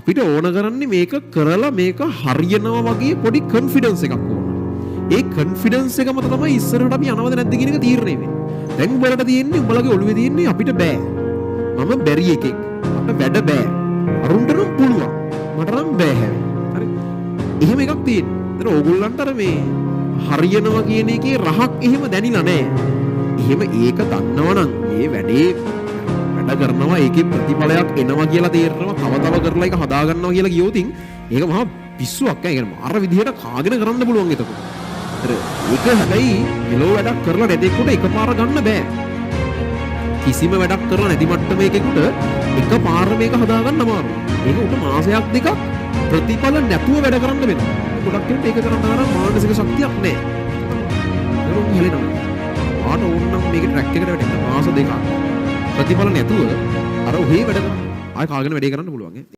අපිට ඕන කරන්නේ මේක කරලා මේක හරියනවා වගේ පොඩි කොන්ෆිඩන්ස් එකක් ඕන. ඒ කොන්ෆිඩන්ස් එක මත තමයි ඉස්සරහට අපි යනවද නැද්ද කියන එක තීරණය වෙන්නේ. දැන් උඹලට තියෙන්නේ උඹලගේ ඔළුවේ තියෙන්නේ අපිට බෑ. මම බැරි එකෙක්. මට වැඩ බෑ. අරුන්ට නම් පුළුවන්. මට නම් බෑ හැබැයි. හරි. එහෙම එකක් තියෙන්නේ. ඒතර ඕගොල්ලන්ට අර මේ හරියනවා කියන එකේ රහක් එහෙම දැනිලා නැහැ. එහෙම ඒක දන්නවනම් මේ වැඩේ වැඩ කරනවා ඒකේ ප්‍රතිඵලයක් එනවා කියලා තේරෙනවා තව කරලා ඒක හදා ගන්නවා කියලා කියෝතින් ඒක මහා පිස්සුවක් ඈ. ඒ කියන්නේ අර විදිහට කාගෙන කරන්න පුළුවන් එතකොට. ඒක හැබැයි මෙලෝ වැඩක් කරලා නැතෙකුට එකපාර ගන්න බෑ. කිසිම වැඩක් කරලා නැති මට්ටමේකෙකුට එකපාර මේක හදා ගන්න අමාරුයි. ඒක උට මාසයක් දෙකක් ප්‍රතිඵල නැතුව වැඩ කරන්න වෙනවා. ගොඩක් කෙනෙක් ඒක කරන්න තරම් මානසික ශක්තියක් නැහැ. ඒක හෙලෙනවා. ආට ඕනනම් මේක ට්‍රැක් එකට වැටෙන්න මාස දෙකක් ප්‍රතිඵල නැතුව අර ඔහේ වැඩ කරන්න ආය කාගෙන වැඩේ කරන්න පුළුවන් ඈ.